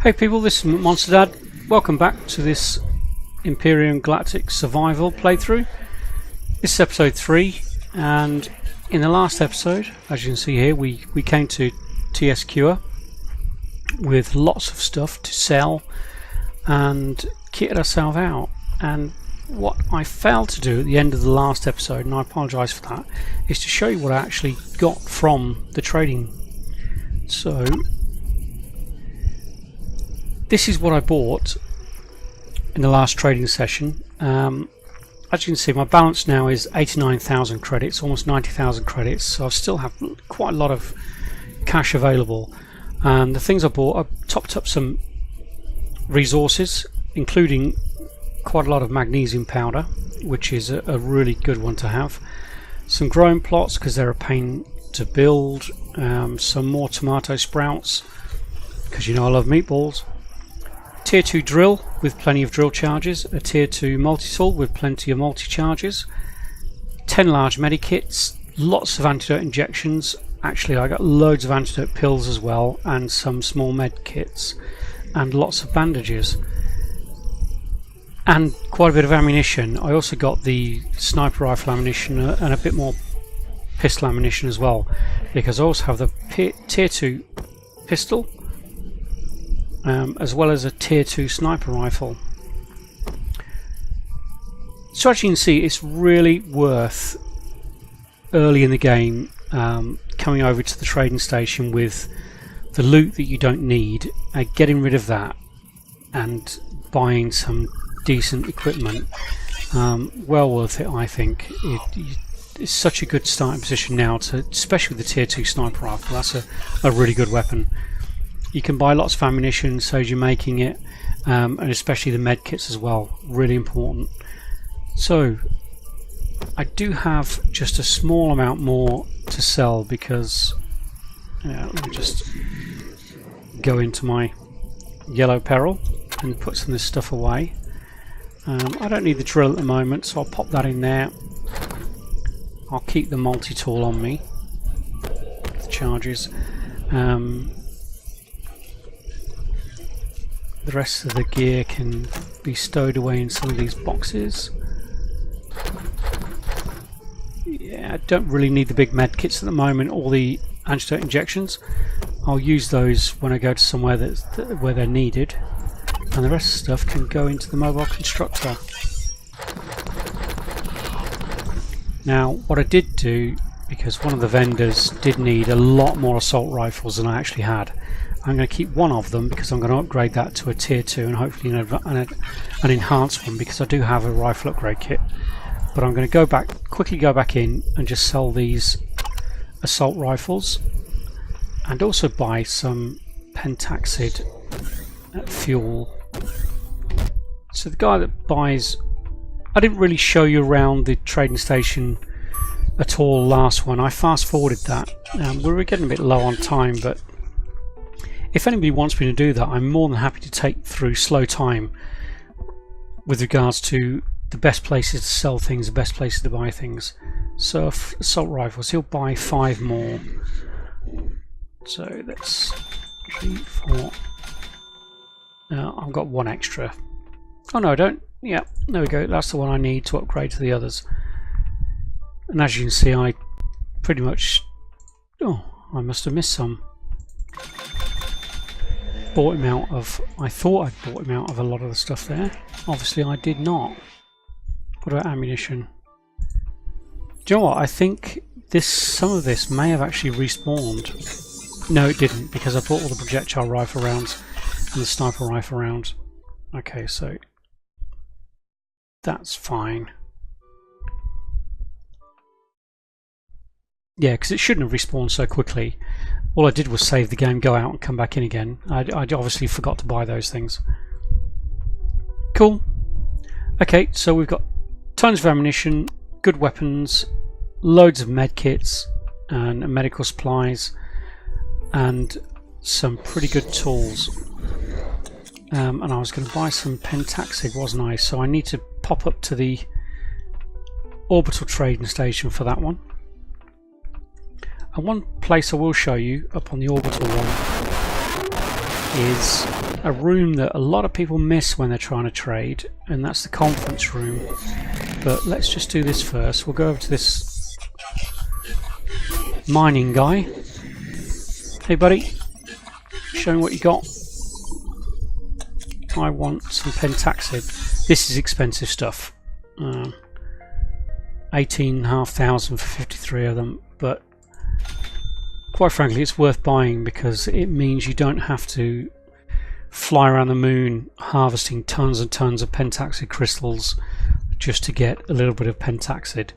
Hey people, this is Monster Dad. Welcome back to this Empyrion Galactic Survival playthrough. This is episode 3, and in the last episode, as you can see here, we came to TSQer with lots of stuff to sell and kitted ourselves out. And what I failed to do at the end of the last episode, and I apologise for that, is to show you what I actually got from the trading. So this is what I bought in the last trading session. As you can see, my balance now is 89,000 credits, almost 90,000 credits, so I still have quite a lot of cash available. And the things I bought, I topped up some resources, including quite a lot of magnesium powder, which is a really good one to have. Some growing plots, because they're a pain to build. Some more tomato sprouts, because you know I love meatballs. Tier 2 drill with plenty of drill charges, a tier 2 multi-tool with plenty of multi-charges, 10 large medikits, lots of antidote injections. Actually, I got loads of antidote pills as well, and some small med kits, and lots of bandages, and quite a bit of ammunition. I also got the sniper rifle ammunition and a bit more pistol ammunition as well, because I also have the tier 2 pistol, as well as a tier 2 sniper rifle. So as you can see, it's really worth early in the game coming over to the trading station with the loot that you don't need, getting rid of that and buying some decent equipment. Well worth it, I think. It's such a good starting position now, especially with the tier 2 sniper rifle. That's a really good weapon. You can buy lots of ammunition so as you're making it, and especially the med kits as well, really important. So I do have just a small amount more to sell, because let me just go into my yellow peril and put some of this stuff away. I don't need the drill at the moment, so I'll pop that in there. I'll keep the multi-tool on me, the charges. The rest of the gear can be stowed away in some of these boxes. Yeah, I don't really need the big med kits at the moment, or the antidote injections. I'll use those when I go to somewhere where they're needed, and the rest of the stuff can go into the mobile constructor. Now, what I did do, because one of the vendors did need a lot more assault rifles than I actually had, I'm going to keep one of them because I'm going to upgrade that to a tier 2 and hopefully an enhanced one, because I do have a rifle upgrade kit. But I'm going to quickly go back in and just sell these assault rifles, and also buy some pentaxid fuel. So the guy that buys, I didn't really show you around the trading station at all last one. I fast forwarded that. We were getting a bit low on time, but if anybody wants me to do that, I'm more than happy to take through slow time with regards to the best places to sell things, the best places to buy things. So assault rifles, he'll buy 5 more. So that's 3, 4. I've got 1 extra. Oh no, I don't. Yeah, there we go. That's the one I need to upgrade to the others. And as you can see, I pretty much... Oh, I must have missed some. Bought him out of... I thought I'd bought him out of a lot of the stuff there. Obviously I did not. What about ammunition? Do you know what? I think some of this may have actually respawned. No, it didn't, because I bought all the projectile rifle rounds and the sniper rifle rounds. Okay, so that's fine. Yeah, because it shouldn't have respawned so quickly. All I did was save the game, go out and come back in again. I obviously forgot to buy those things. Cool. Okay, so we've got tons of ammunition, good weapons, loads of med kits and medical supplies, and some pretty good tools. And I was going to buy some pentaxid, wasn't I? So I need to pop up to the orbital trading station for that one. And one place I will show you up on the orbital one is a room that a lot of people miss when they're trying to trade, and that's the conference room. But let's just do this first. We'll go over to this mining guy. Hey buddy, show me what you got. I want some pentaxid. This is expensive stuff. 18,500 for 53 of them, but quite frankly it's worth buying because it means you don't have to fly around the moon harvesting tons and tons of pentaxid crystals just to get a little bit of pentaxid.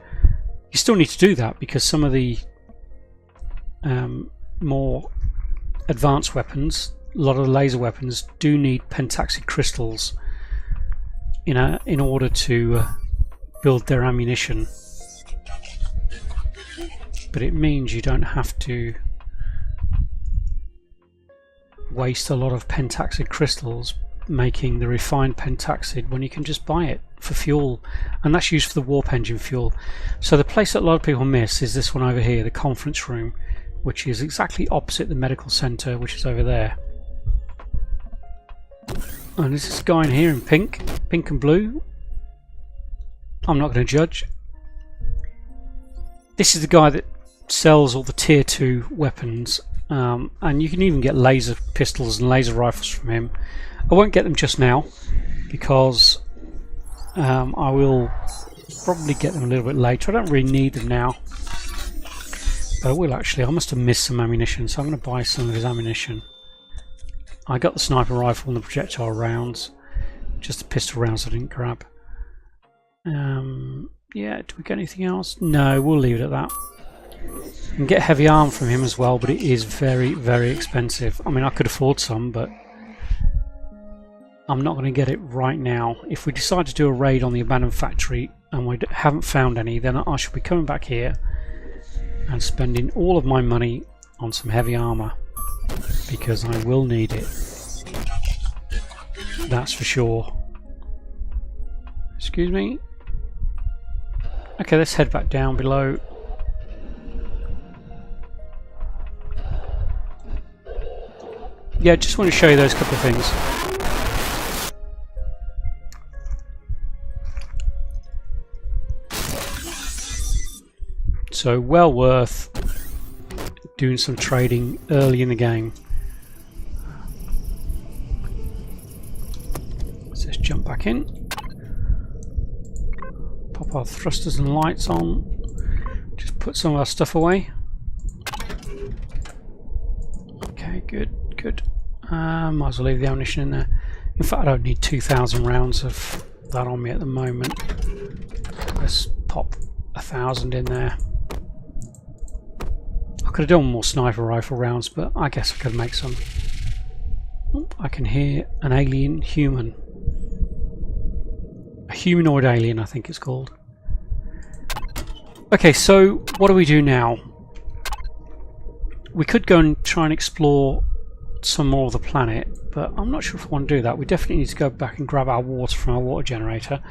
You still need to do that because some of the more advanced weapons, a lot of the laser weapons, do need pentaxid crystals in order to build their ammunition. But it means you don't have to waste a lot of pentaxid crystals making the refined pentaxid when you can just buy it for fuel, and that's used for the warp engine fuel. So the place that a lot of people miss is this one over here, the conference room, which is exactly opposite the medical center, which is over there. And there's this guy in here in pink and blue. I'm not going to judge. This is the guy that sells all the tier 2 weapons, and you can even get laser pistols and laser rifles from him. I won't get them just now because I will probably get them a little bit later. I don't really need them now, but I will actually. I must have missed some ammunition, so I'm going to buy some of his ammunition. I got the sniper rifle and the projectile rounds, just the pistol rounds I didn't grab. Yeah, do we get anything else? No, we'll leave it at that. You can get heavy arm from him as well, but it is very, very expensive. I mean, I could afford some, but I'm not going to get it right now. If we decide to do a raid on the abandoned factory and we haven't found any, then I shall be coming back here and spending all of my money on some heavy armor, because I will need it. That's for sure. Excuse me. Okay, let's head back down below. Yeah, just want to show you those couple of things. So well worth doing some trading early in the game. Let's just jump back in. Pop our thrusters and lights on. Just put some of our stuff away. Okay, good, good. Might as well leave the ammunition in there. In fact, I don't need 2,000 rounds of that on me at the moment. Let's pop 1,000 in there. I could have done more sniper rifle rounds, but I guess I could make some. Oh, I can hear an alien human. A humanoid alien, I think it's called. Okay, so what do we do now? We could go and try and explore some more of the planet, but I'm not sure if I want to do that. We definitely need to go back and grab our water from our water generator.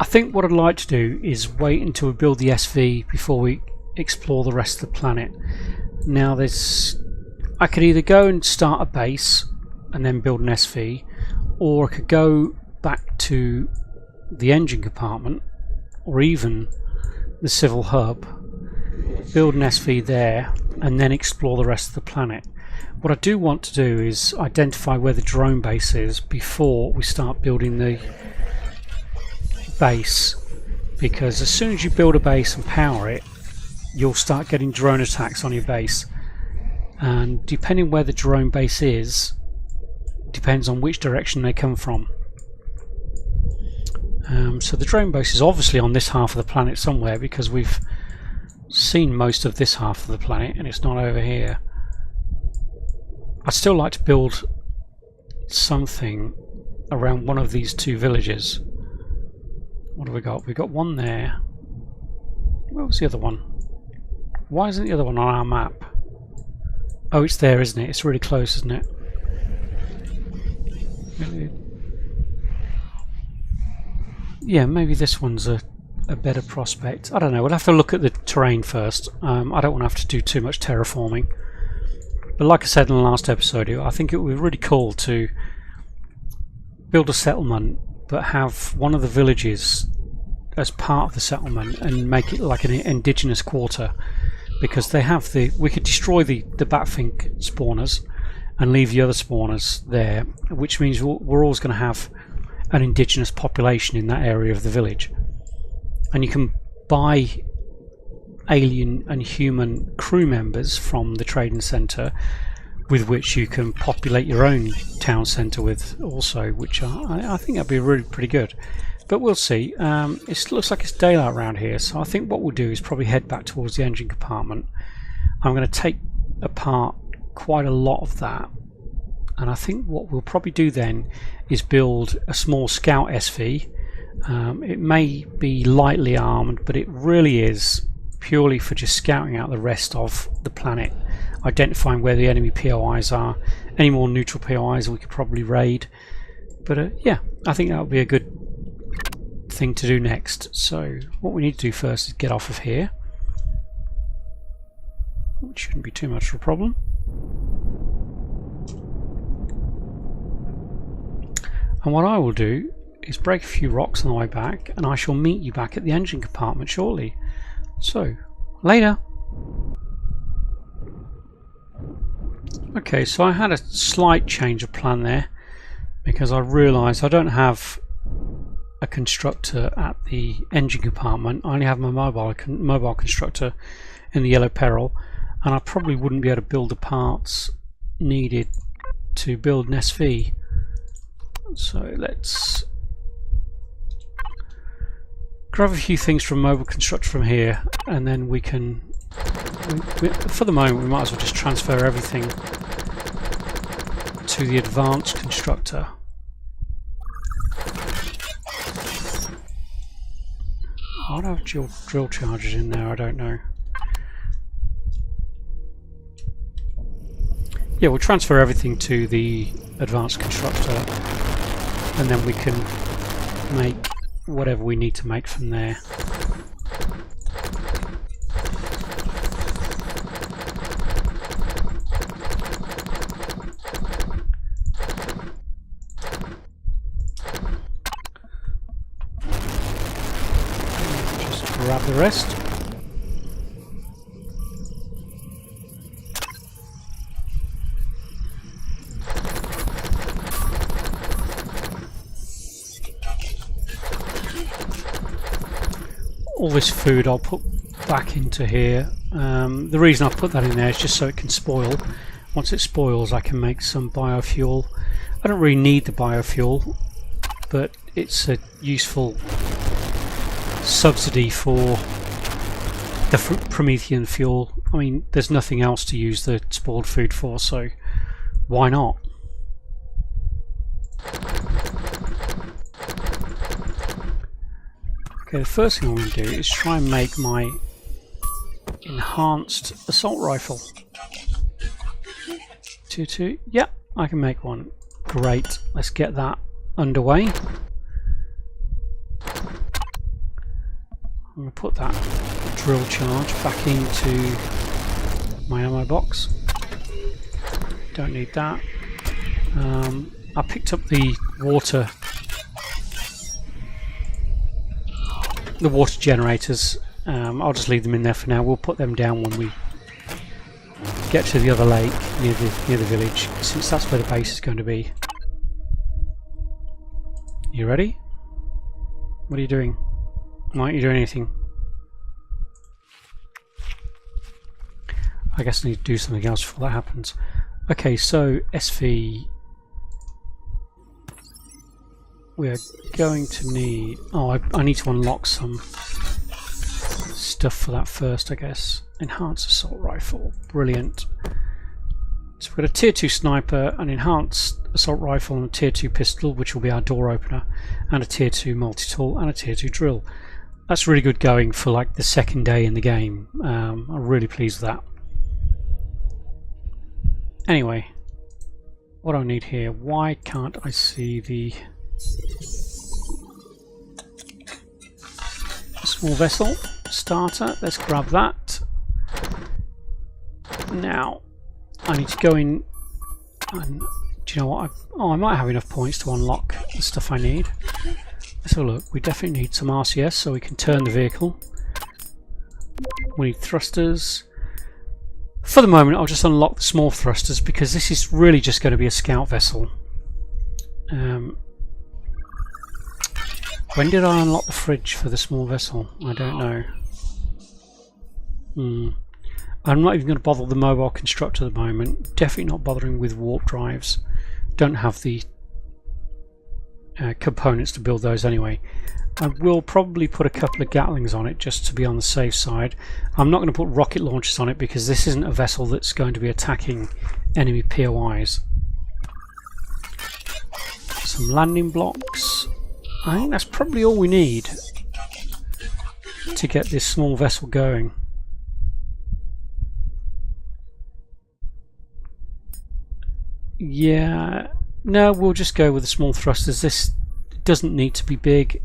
I think what I'd like to do is wait until we build the SV before we explore the rest of the planet. Now I could either go and start a base and then build an SV, or I could go back to the engine compartment or even the civil hub, build an SV there, and then explore the rest of the planet. What I do want to do is identify where the drone base is before we start building the base, because as soon as you build a base and power it, you'll start getting drone attacks on your base, and depending where the drone base is depends on which direction they come from. So the drone base is obviously on this half of the planet somewhere, because we've seen most of this half of the planet and it's not over here. I'd still like to build something around one of these two villages. What have we got? We've got one there. Where was the other one? Why isn't the other one on our map? Oh, it's there, isn't it? It's really close, isn't it? Yeah, maybe this one's a better prospect. I don't know. We'll have to look at the terrain first. I don't want to have to do too much terraforming. But like I said in the last episode, I think it would be really cool to build a settlement but have one of the villages as part of the settlement and make it like an indigenous quarter, because they have we could destroy the batfink spawners and leave the other spawners there, which means we're always going to have an indigenous population in that area of the village. And you can buy alien and human crew members from the trading centre, with which you can populate your own town centre with also, which I think that'd be really pretty good. But we'll see. It looks like it's daylight around here, so I think what we'll do is probably head back towards the engine compartment. I'm going to take apart quite a lot of that, and I think what we'll probably do then is build a small scout SV. It may be lightly armed, but it really is purely for just scouting out the rest of the planet, identifying where the enemy POIs are. Any more neutral POIs we could probably raid. But yeah, I think that would be a good thing to do next. So what we need to do first is get off of here, which shouldn't be too much of a problem. And what I will do is break a few rocks on the way back, and I shall meet you back at the engine compartment shortly. So, later! Okay, so I had a slight change of plan there, because I realised I don't have a constructor at the engine compartment. I only have my mobile constructor in the Yellow Peril, and I probably wouldn't be able to build the parts needed to build an SV. So let's grab a few things from mobile constructor from here, and then we can, for the moment we might as well just transfer everything to the advanced constructor. I'd have drill charges in there, I don't know. Yeah, we'll transfer everything to the advanced constructor, and then we can make whatever we need to make from there. Just grab the rest. All this food I'll put back into here. The reason I put that in there is just so it can spoil. Once it spoils, I can make some biofuel. I don't really need the biofuel, but it's a useful subsidy for the Promethean fuel. I mean, there's nothing else to use the spoiled food for, so why not? Okay, the first thing I'm going to do is try and make my enhanced assault rifle. Tier 2, yep, I can make one. Great, let's get that underway. I'm going to put that drill charge back into my ammo box. Don't need that. I picked up the water generators. I'll just leave them in there for now. We'll put them down when we get to the other lake near the village, since that's where the base is going to be. You ready? What are you doing? Why aren't you doing anything? I guess I need to do something else before that happens. Okay, so SV, we are going to need... oh, I need to unlock some stuff for that first, I guess. Enhanced assault rifle, brilliant. So we've got a tier 2 sniper, an enhanced assault rifle, and a tier 2 pistol, which will be our door opener, and a tier 2 multi-tool, and a tier 2 drill. That's really good going for like the second day in the game. I'm really pleased with that. Anyway, what do I need here? Why can't I see the small vessel starter? Let's grab that. Now, I need to go in and, do you know what, I might have enough points to unlock the stuff I need. Let's have a look. We definitely need some RCS so we can turn the vehicle. We need thrusters. For the moment I'll just unlock the small thrusters because this is really just going to be a scout vessel. When did I unlock the fridge for the small vessel? I don't know. I'm not even going to bother with the mobile constructor at the moment. Definitely not bothering with warp drives. Don't have the components to build those anyway. I will probably put a couple of Gatlings on it just to be on the safe side. I'm not going to put rocket launchers on it because this isn't a vessel that's going to be attacking enemy POIs. Some landing blocks. I think that's probably all we need to get this small vessel going. Yeah, no, we'll just go with the small thrusters. This doesn't need to be big.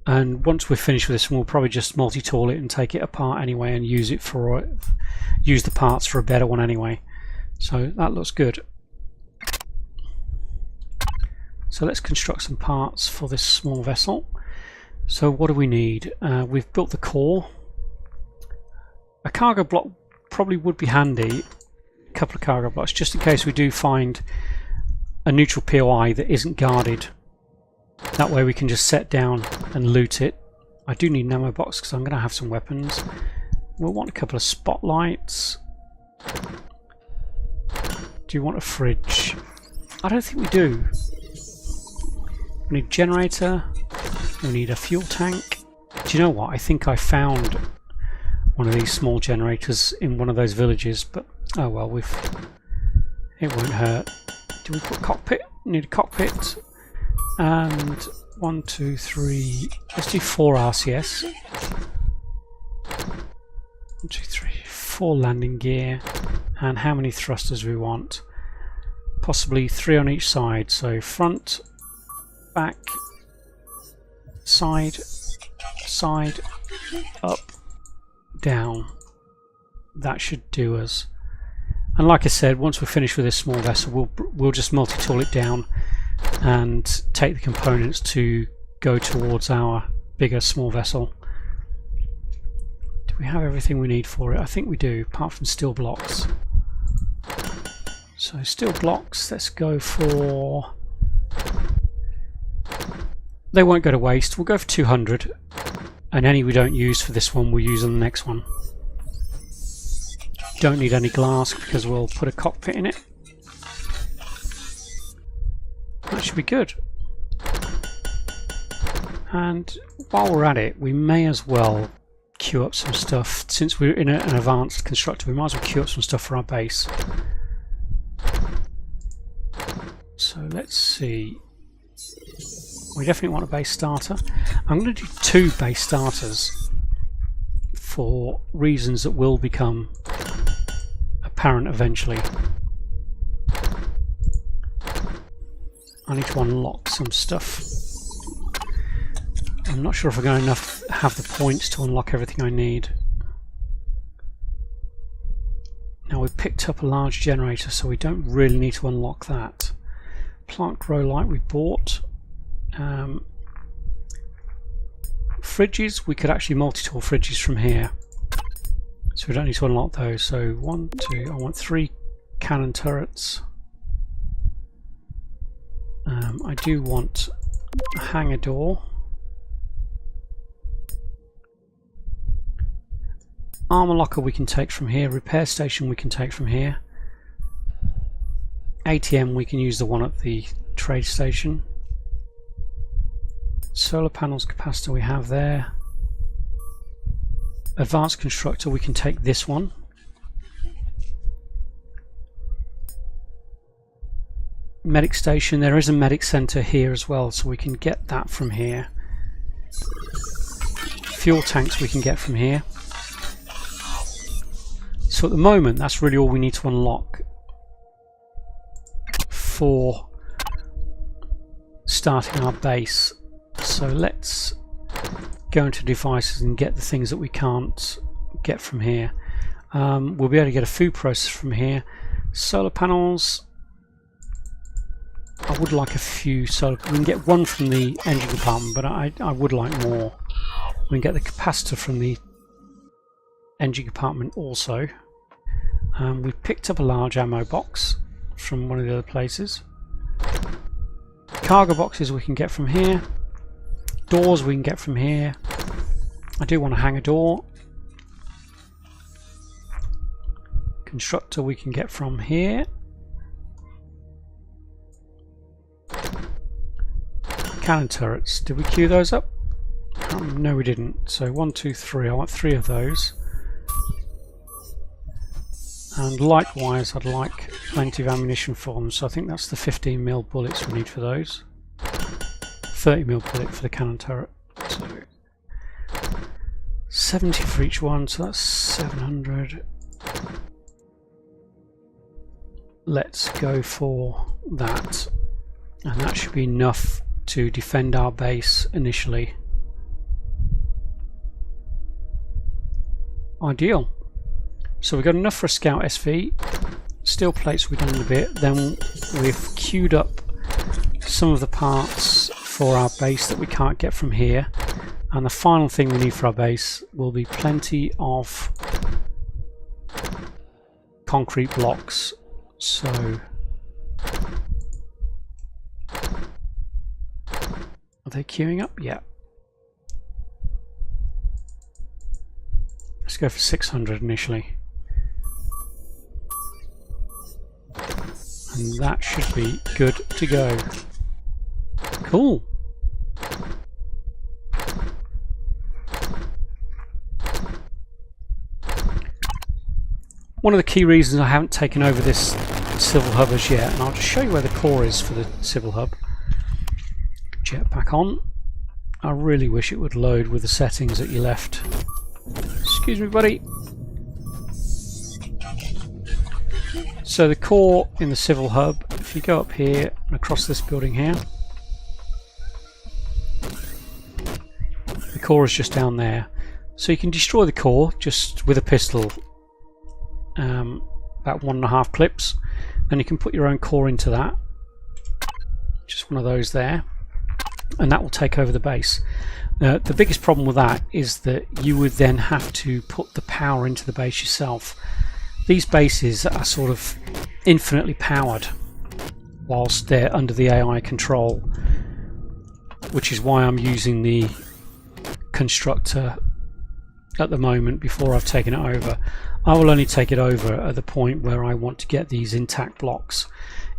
And once we're finished with this one, we'll probably just multi-tool it and take it apart anyway and use it for use the parts for a better one anyway. So that looks good. So let's construct some parts for this small vessel. So what do we need? We've built the core. A cargo block probably would be handy. A couple of cargo blocks just in case we do find a neutral POI that isn't guarded. That way we can just set down and loot it. I do need an ammo box because I'm going to have some weapons. We'll want a couple of spotlights. Do you want a fridge? I don't think we do. We need a generator. We need a fuel tank. Do you know what? I think I found one of these small generators in one of those villages, but oh well, it won't hurt. Do we put cockpit? We need a cockpit. And 1, 2, 3. Let's do 4 RCS. 1, 2, 3, 4 landing gear. And how many thrusters we want? Possibly 3 on each side. So front, back, side, side, up, down. That should do us. And like I said, once we're finished with this small vessel, we'll just multi-tool it down and take the components to go towards our bigger small vessel. Do we have everything we need for it? I think we do, apart from steel blocks. So steel blocks, let's go for... They won't go to waste. We'll go for 200, and any we don't use for this one we'll use on the next one. Don't need any glass because we'll put a cockpit in it. That should be good. And while we're at it, we may as well queue up some stuff. Since we're in an advanced constructor, we might as well queue up some stuff for our base. So let's see. We definitely want a base starter. I'm going to do 2 base starters for reasons that will become apparent eventually. I need to unlock some stuff. I'm not sure if I'm going to have the points to unlock everything I need. Now we've picked up a large generator, so we don't really need to unlock that. Plant grow light we bought. Fridges, we could actually multi-tool fridges from here. So we don't need to unlock those. So 1, 2, I want 3 cannon turrets. I do want a hangar door. Armor locker we can take from here. Repair station we can take from here. ATM we can use the one at the trade station. Solar panels capacitor we have there. Advanced constructor we can take this one. Medic station, there is a medic center here as well, so we can get that from here. Fuel tanks we can get from here. So at the moment that's really all we need to unlock for starting our base. So let's go into devices and get the things that we can't get from here. We'll be able to get a food processor from here. Solar panels, I would like a few solar. We can get one from the engine compartment, but I would like more. We can get the capacitor from the engine compartment also. We've picked up a large ammo box from one of the other places. Cargo boxes we can get from here. Doors we can get from here. I do want to hang a door. Constructor we can get from here. Cannon turrets, did we queue those up? No, we didn't. So 1, 2, 3. I want 3 of those. And likewise, I'd like plenty of ammunition for them. So I think that's the 15mm bullets we need for those. 30mm bullet for the cannon turret. So 70 for each one, so that's 700. Let's go for that. And that should be enough to defend our base initially. Ideal. So we've got enough for a scout SV. Steel plates we've done in a bit. Then we've queued up some of the parts for our base that we can't get from here. And the final thing we need for our base will be plenty of concrete blocks. So are they queuing up? Yeah. Let's go for 600 initially. And that should be good to go. Cool. One of the key reasons I haven't taken over this civil hub as yet, and I'll just show you where the core is for the civil hub. Jetpack on. I really wish it would load with the settings that you left. Excuse me, buddy. So the core in the civil hub, if you go up here and across this building here, the core is just down there. So you can destroy the core just with a pistol, about 1.5 clips. Then you can put your own core into that, just one of those there, and that will take over the base. The biggest problem with that is that you would then have to put the power into the base yourself. These bases are sort of infinitely powered whilst they're under the AI control, which is why I'm using the constructor at the moment before I've taken it over. I will only take it over at the point where I want to get these intact blocks.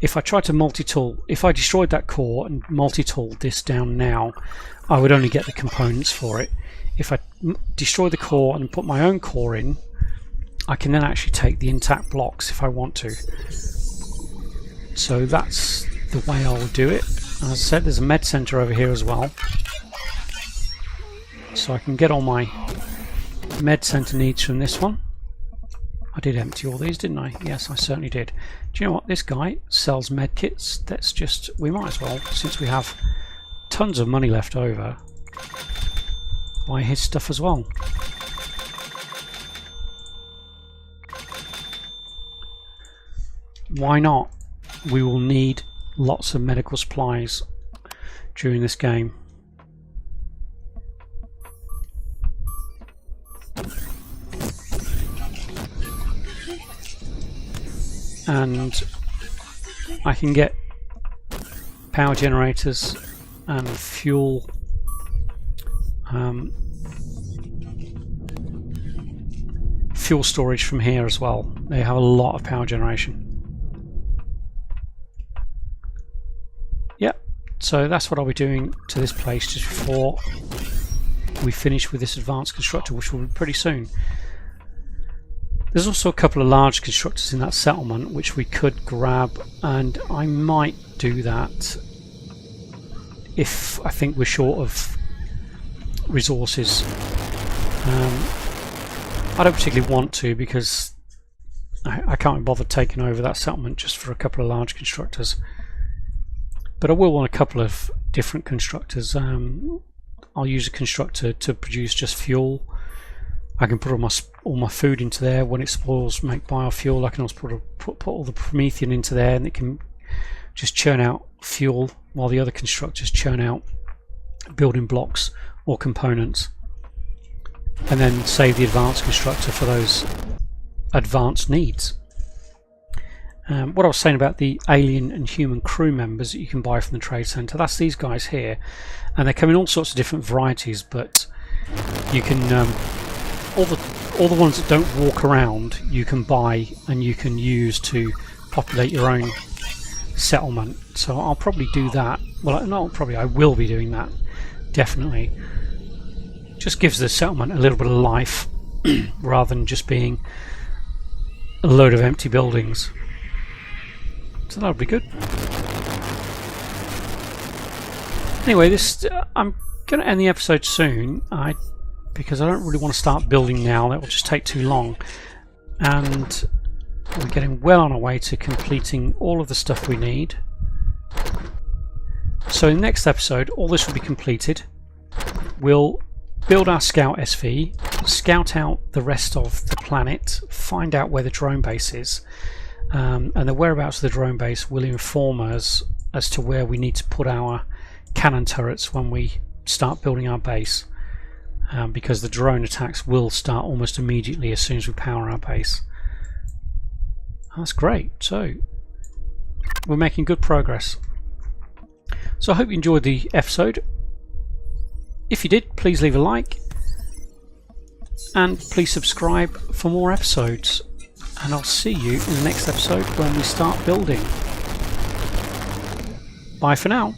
If I try to multi-tool, if I destroyed that core and multi-tooled this down now, I would only get the components for it. If I destroy the core and put my own core in, I can then actually take the intact blocks if I want to. So that's the way I'll do it. As I said, there's a med center over here as well, so I can get all my med center needs from this one. I did empty all these, didn't I? Yes, I certainly did. Do you know what? This guy sells med kits. That's just, we might as well, since we have tons of money left over, buy his stuff as well. Why not? We will need lots of medical supplies during this game. And I can get power generators and fuel fuel storage from here as well. They have a lot of power generation. Yep, so that's what I'll be doing to this place just before we finish with this advanced constructor, which will be pretty soon. There's also a couple of large constructors in that settlement which we could grab, and I might do that if I think we're short of resources. I don't particularly want to, because I can't be bothered taking over that settlement just for a couple of large constructors. But I will want a couple of different constructors. I'll use a constructor to produce just fuel. I can put all my food into there. When it spoils, make biofuel. I can also put all the Promethean into there, and it can just churn out fuel while the other constructors churn out building blocks or components, and then save the advanced constructor for those advanced needs. What I was saying about the alien and human crew members that you can buy from the trade centre, that's these guys here, and they come in all sorts of different varieties, but you can all the ones that don't walk around you can buy and you can use to populate your own settlement. So I'll probably do that. Well, not probably, I will be doing that, definitely. Just gives the settlement a little bit of life rather than just being a load of empty buildings. So that'll be good. Anyway, I'm going to end the episode soon, because I don't really want to start building now. That will just take too long. And we're getting well on our way to completing all of the stuff we need. So in the next episode, all this will be completed. We'll build our scout SV, scout out the rest of the planet, find out where the drone base is, and the whereabouts of the drone base will inform us as to where we need to put our cannon turrets when we start building our base, because the drone attacks will start almost immediately as soon as we power our base. That's great. So we're making good progress. So I hope you enjoyed the episode. If you did, please leave a like and please subscribe for more episodes, and I'll see you in the next episode when we start building. Bye for now.